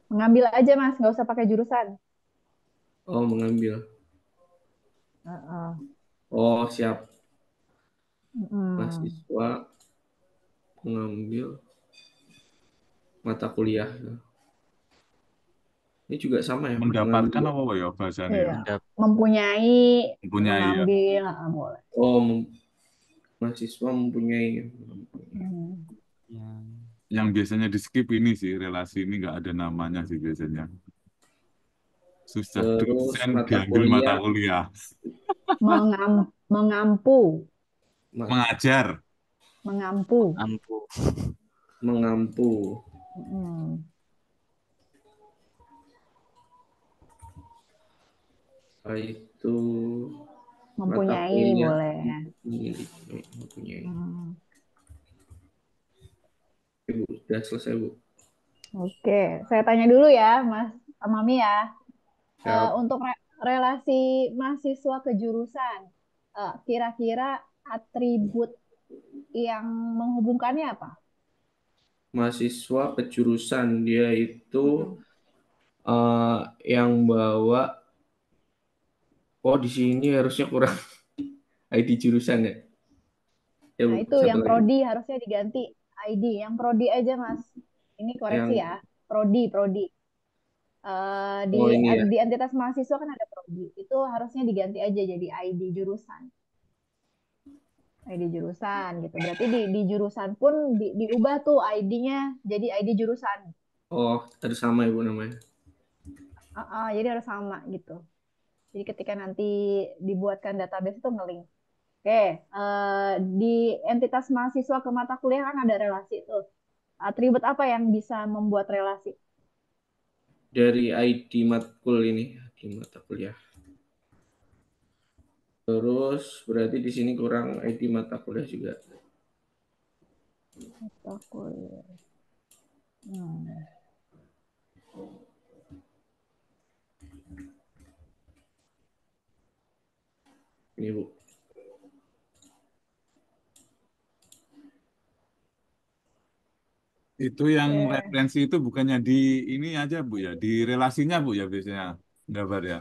S1: Mengambil aja Mas, nggak usah pakai jurusan.
S8: Oh, mengambil.
S1: Heeh.
S8: Oh, siap.
S1: Mm-mm.
S8: Mahasiswa mengambil mata kuliah. Ini juga sama ya,
S4: Mendapatkan
S8: mengambil.
S4: apa ya bahasanya ya?
S1: Iya. Mempunyai,
S4: Mempunyai ya.
S1: mengambil, boleh.
S8: Oh, mahasiswa mempunyai.
S1: Hmm.
S4: Yang biasanya di skip ini sih, relasi ini nggak ada namanya sih biasanya. Susah.
S8: Terus
S4: Dosen
S8: mata
S4: diambil mata
S8: kuliah
S4: kuliah.
S1: Mengampu,
S4: Mengajar.
S1: mengampu.
S6: Ampuh.
S8: mengampu.
S1: Mm.
S8: Itu mata
S1: Mempunyai
S8: kuliah
S1: boleh.
S8: mempunyai.
S1: Hmm.
S8: Ibu, sudah selesai, Bu.
S1: Oke, saya tanya dulu ya, Mas Mami ya.
S8: Siap.
S1: Untuk relasi mahasiswa ke jurusan, kira-kira atribut yang menghubungkannya apa?
S8: Mahasiswa kejurusan dia itu yang bawa. Oh, di sini harusnya kurang ID jurusan ya. Ya,
S1: Nah,
S8: Bu,
S1: itu
S8: satu
S1: yang
S8: lagi.
S1: prodi harusnya diganti ID. Yang prodi aja, Mas. Ini koreksi
S8: Yang
S1: ya. Prodi. Di
S8: oh ini ya.
S1: di entitas mahasiswa kan ada prodi. Itu harusnya diganti aja jadi ID jurusan. ID jurusan gitu. Berarti di jurusan pun diubah tuh ID-nya jadi ID jurusan.
S8: Oh, harus sama Ibu namanya.
S1: Jadi harus sama gitu. Jadi ketika nanti dibuatkan database itu ngelink. Oke, di entitas mahasiswa ke mata kuliah kan ada relasi itu. Atribut apa yang bisa membuat relasi?
S8: Dari ID matkul ini, ID mata kuliah. Terus berarti di sini kurang ID mata kuliah juga.
S1: Mata kuliah. Hmm.
S8: Ini, Bu.
S4: Itu yang
S1: Oke.
S4: referensi itu bukannya di ini aja Bu ya, di relasinya Bu ya biasanya gambar ya.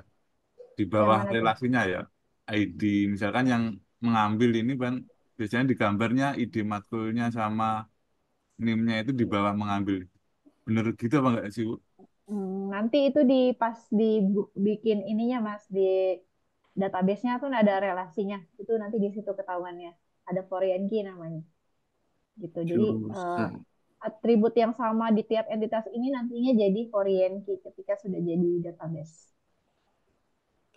S4: Di
S1: Yang
S4: bawah
S1: mana tuh?
S4: relasinya ya. ID misalkan yang mengambil ini kan biasanya di gambarnya ID matkulnya sama NIM-nya itu di bawah mengambil. Bener gitu apa enggak sih Bu?
S1: Nanti itu pas dibikin ininya Mas, di database-nya tuh ada relasinya. Itu nanti di situ ketahuannya. Ada foreign key namanya. Gitu. Jadi
S8: Jurusan.
S1: atribut yang sama di tiap entitas ini nantinya jadi foreign key ketika sudah jadi database.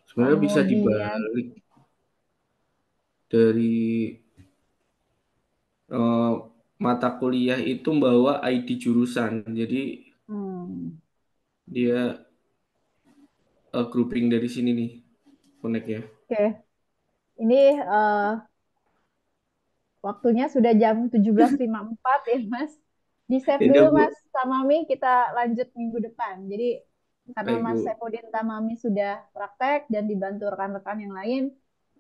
S8: Sebenarnya bisa
S1: Kemudian
S8: dibalik dari eh, mata kuliah itu membawa ID jurusan. Jadi dia grouping dari sini nih connect-nya.
S1: oke. Ini waktunya sudah jam 17.54 ya, Mas. Di-save
S8: Ini
S1: dulu,
S8: Bu,
S1: Mas Tamami, kita lanjut minggu depan. Jadi, karena
S8: baik
S1: Mas
S8: Bu.
S1: Saifudin Tamami sudah praktek dan dibantu rekan-rekan yang lain,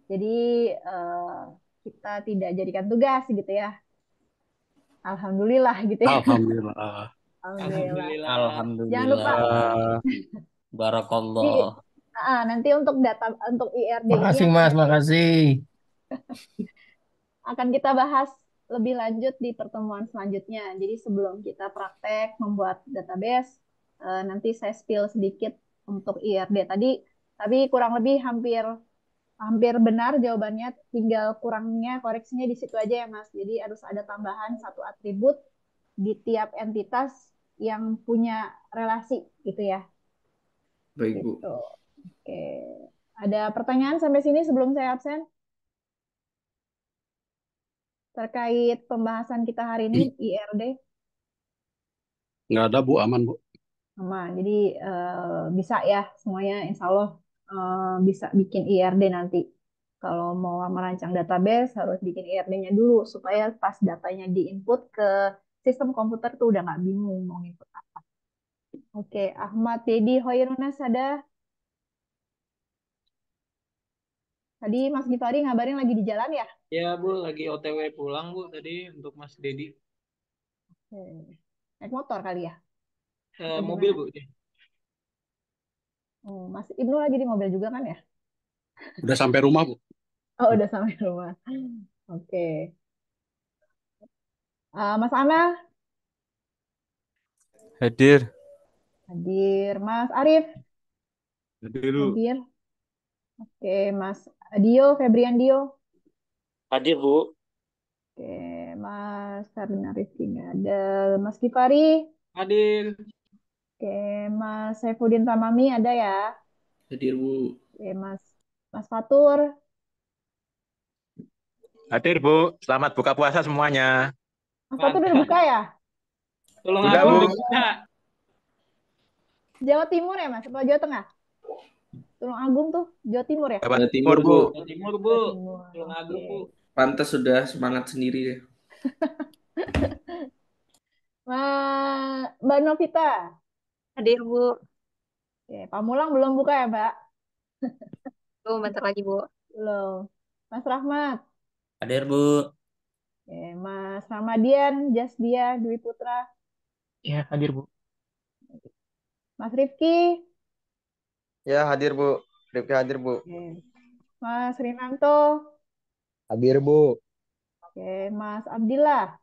S1: jadi kita tidak jadikan tugas gitu ya. Alhamdulillah gitu ya.
S3: Alhamdulillah.
S1: Alhamdulillah. Jangan lupa
S10: Alhamdulillah.
S1: di
S10: Barakallah.
S1: nanti untuk untuk IRD ini
S10: Makasih Mas, makasih.
S1: akan kita bahas lebih lanjut di pertemuan selanjutnya. Jadi sebelum kita praktek membuat database, nanti saya spill sedikit untuk IRD tadi, tapi kurang lebih hampir benar jawabannya, tinggal kurangnya koreksinya di situ aja ya Mas. Jadi harus ada tambahan satu atribut di tiap entitas yang punya relasi gitu ya.
S8: Baik Bu.
S1: Gitu. Oke. Ada pertanyaan sampai sini sebelum saya absen? Terkait pembahasan kita hari ini IRD?
S3: Nggak ada Bu, aman Bu.
S1: Sama, jadi bisa ya semuanya insya Allah bisa bikin IRD nanti. Kalau mau merancang database harus bikin IRD-nya dulu supaya pas datanya diinput ke sistem komputer tuh udah nggak bingung mau input apa. Oke, Ahmad Dedi Hoirunaz ada. Tadi Mas Gifari ngabarin lagi di jalan ya?
S2: Ya Bu, lagi OTW pulang Bu tadi untuk Mas Dedi.
S1: Oke. Naik motor kali ya? Atau
S2: Mobil
S1: gimana?
S2: Bu. Dia.
S1: Oh, Mas Ibnu lagi di mobil juga kan ya?
S3: Udah sampai rumah, Bu.
S1: Oh, udah sampai rumah. Oke. Mas Ana
S6: Hadir.
S1: hadir. Mas Arif
S4: Jadi lu
S1: hadir. Oke, Mas Dio, Febrian Dio.
S9: Hadir, Bu.
S1: Oke, Mas Ferdinand Rizky nggak ada. Mas Kifari.
S2: Hadir.
S1: Oke, Mas Saifuddin Tamami ada ya?
S8: Hadir, Bu.
S1: Oke, Mas Fatur.
S9: Hadir, Bu. Selamat buka puasa semuanya.
S1: Mas Fatur udah buka ya?
S2: Tolong
S9: Sudah,
S2: aku
S9: Bu.
S2: udah buka.
S1: Jawa Timur ya, Mas? Atau Jawa Tengah? Tulung Agung tuh Jawa Timur ya?
S8: Jawa Timur, Bu.
S2: Jawa Timur Bu.
S1: Jawa Timur.
S2: Tolong aku
S1: Oke.
S2: Bu.
S8: Pantas sudah semangat sendiri ya.
S1: Mbak Novita.
S11: Hadir, Bu.
S1: Oke, Pamulang belum buka ya, Mbak?
S11: Tuh, bentar lagi, Bu.
S1: Belum. Mas Rahmat.
S10: Hadir, Bu.
S1: Oke, Mas Ramadian, Jasdia, Dwi Putra.
S7: Ya, hadir, Bu.
S1: Mas Rifki.
S9: Ya, hadir, Bu. Rifki hadir, Bu.
S1: Oke. Mas Rinanto.
S9: Hadir, Bu.
S1: Oke, Mas Abdillah.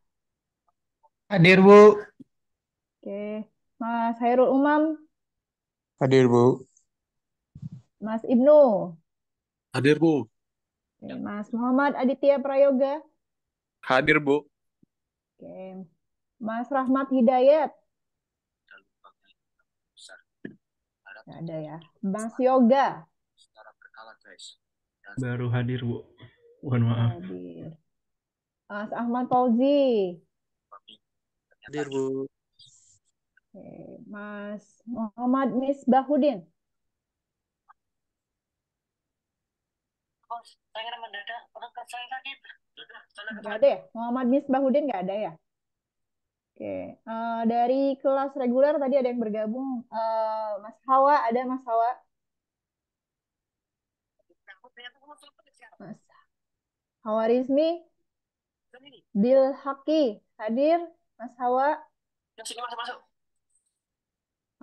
S10: Hadir, Bu.
S1: Oke, Mas Hairul Umam.
S9: Hadir, Bu.
S1: Mas Ibnu.
S3: Hadir, Bu.
S1: Oke, Mas Muhammad Aditya Prayoga.
S9: Hadir, Bu.
S1: Oke, Mas Rahmat Hidayat. Nggak ada ya. Mas Yoga.
S12: Baru hadir, Bu. Mohon maaf.
S1: Hadir. Mas Ahmad Fauzi.
S9: Hadir, Bu.
S1: Oke, Mas Muhammad Misbahudin. Nggak ada ya? Muhammad Misbahudin nggak ada ya? Oke, dari kelas reguler tadi ada yang bergabung. Mas Hawa, ada Mas Hawa? Mas Hawa Rizmi, Bil Haki, hadir? Mas Hawa?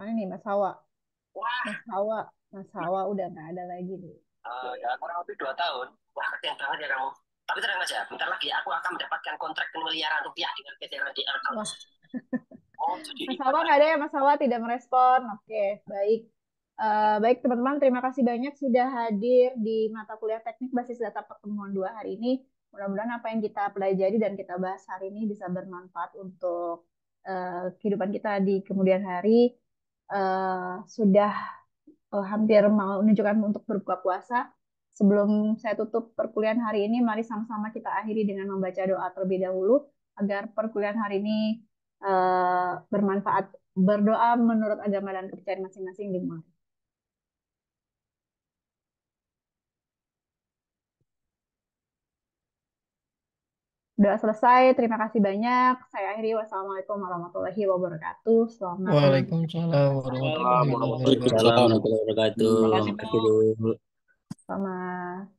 S1: Mana nih Mas Hawa? Mas Hawa udah nggak ada lagi nih.
S13: Ya kurang lebih 2 tahun. Wah, keren banget ya kamu. Tapi tenang aja, bentar lagi aku akan mendapatkan kontrak miliaran rupiah dengan PT RDL.
S1: Wah.
S13: Oh, jadi
S1: Mas Hawa nggak ada ya? Mas Hawa tidak merespon. Oke, baik. Baik teman-teman, terima kasih banyak sudah hadir di mata kuliah teknik basis data pertemuan 2 hari ini. Mudah-mudahan apa yang kita pelajari dan kita bahas hari ini bisa bermanfaat untuk kehidupan kita di kemudian hari. Sudah hampir mau menunjukkan untuk berbuka puasa. Sebelum saya tutup perkuliahan hari ini, mari sama-sama kita akhiri dengan membaca doa terlebih dahulu agar perkuliahan hari ini bermanfaat. Berdoa menurut agama dan kepercayaan masing-masing dimulai. Doa selesai, terima kasih banyak. Saya akhiri. Wassalamualaikum warahmatullahi wabarakatuh. Selamat
S10: Waalaikumsalam warahmatullahi wabarakatuh.
S6: Waalaikumsalam warahmatullahi wabarakatuh.
S2: Terima kasih, Bu.
S1: Selamat